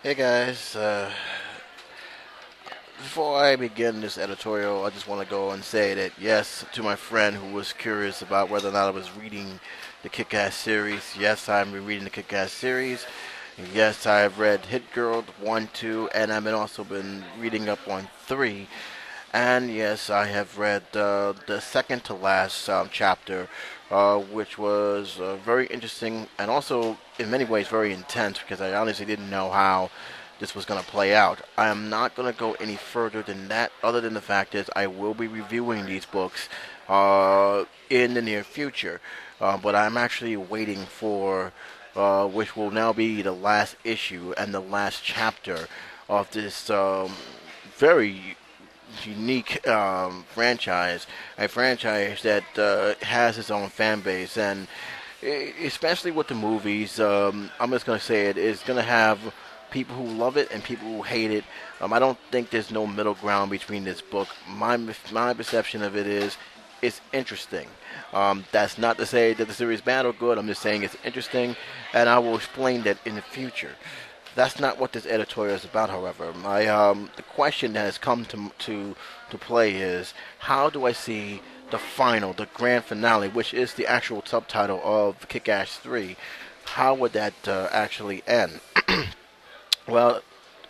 Hey guys, before I begin this editorial, I just want to go and say that yes, to my friend who was curious about whether or not I was reading the Kick-Ass series, yes, I've been reading the Kick-Ass series. Yes, I've read Hit Girl 1, 2, and I've been also been reading up on 3. And yes, I have read the second to last chapter, which was very interesting and also in many ways very intense because I honestly didn't know how this was going to play out. I am not going to go any further than that, other than the fact is I will be reviewing these books in the near future. But I'm actually waiting for which will now be the last issue and the last chapter of this very unique a franchise that has its own fan base, and especially with the movies, I'm just gonna say it is gonna have people who love it and people who hate it. I don't think there's no middle ground between this book. My perception of it is it's interesting. That's not to say that the series is bad or good. I'm just saying it's interesting, and I will explain that in the future. That's not what this editorial is about, however. The question that has come to play is how do I see the final, the grand finale, which is the actual subtitle of Kick-Ass 3, how would that actually end? Well,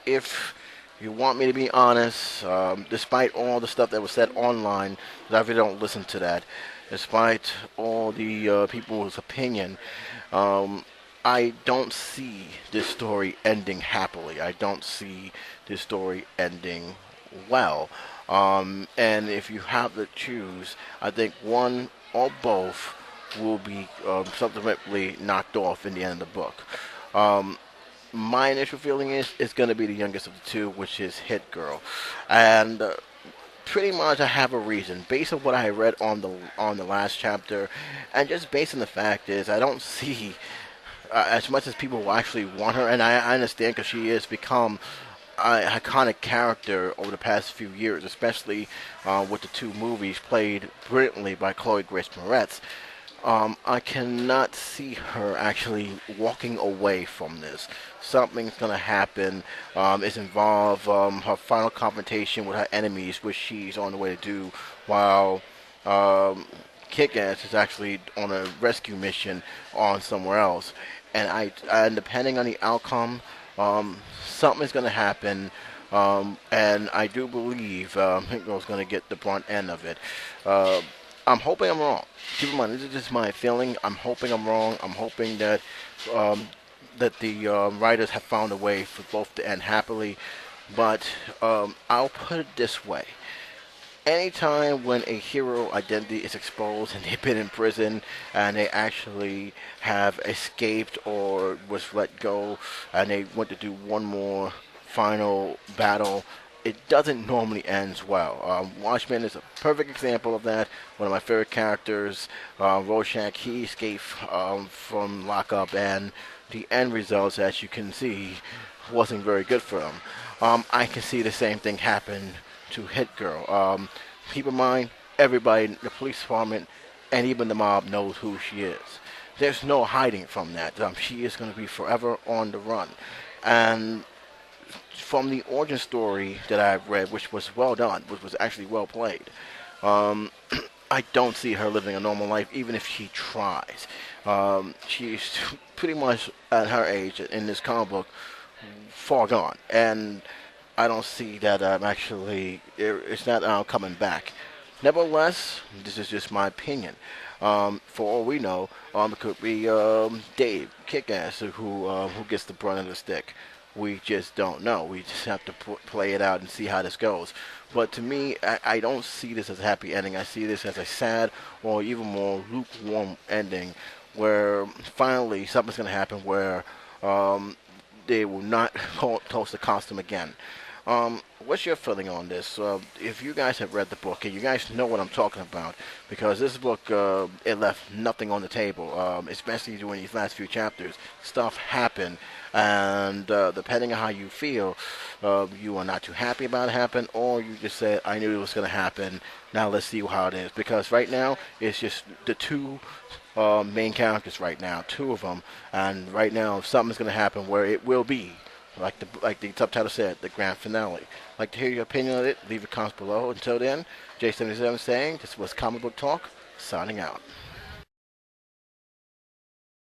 if you want me to be honest, despite all the stuff that was said online, 'cause I really don't listen to that, despite all the people's opinion, um, I don't see this story ending happily. I don't see this story ending well. And if you have to choose, I think one or both will be subsequently knocked off in the end of the book. Um, my initial feeling is it's going to be the youngest of the two, which is Hit Girl, and pretty much I have a reason based on what I read on the last chapter, and just based on the fact is I don't see as much as people will actually want her, and I understand because she has become an iconic character over the past few years, especially with the two movies played brilliantly by Chloe Grace Moretz. I cannot see her actually walking away from this. Something's going to happen. It's involved her final confrontation with her enemies, which she's on the way to do, while um, Kick-Ass is actually on a rescue mission on somewhere else. And depending on the outcome, something's going to happen. And I do believe Hit-Girl's going to get the brunt end of it. Uh, I'm hoping I'm wrong. Keep in mind, this is just my feeling. I'm hoping I'm wrong. I'm hoping um, that the writers have found a way for both to end happily. But I'll put it this way: anytime when a hero identity is exposed and they've been in prison and they actually have escaped or was let go and they want to do one more final battle, it doesn't normally end well. Watchmen is a perfect example of that. One of my favorite characters, Rorschach, he escaped from lockup, and the end results, as you can see, wasn't very good for him. I can see the same thing happen to Hit Girl. Keep in mind, everybody, the police department, and even the mob knows who she is. There's no hiding from that. She is going to be forever on the run. And from the origin story that I've read, which was well done, which was actually well played, um, I don't see her living a normal life, even if she tries. She's pretty much at her age in this comic book, far gone, and I don't see that actually it's not coming back. Nevertheless, this is just my opinion. For all we know, it could be Dave Kick-Ass who gets the brunt of the stick. We just don't know. We just have to play it out and see how this goes. But to me, I don't see this as a happy ending. I see this as a sad or even more lukewarm ending, where finally something's going to happen where um, they will not toast the costume again. What's your feeling on this? If you guys have read the book and you guys know what I'm talking about, because this book it left nothing on the table, especially during these last few chapters. Stuff happened, and depending on how you feel, you are not too happy about it happen, or you just said, "I knew it was going to happen. Now let's see how it is." Because right now it's just the two main characters right now, two of them, and right now something's going to happen where it will be Like the subtitle said, the grand finale. Like to hear your opinion on it, leave your comments below. Until then, J77 saying this was Comic Book Talk, signing out.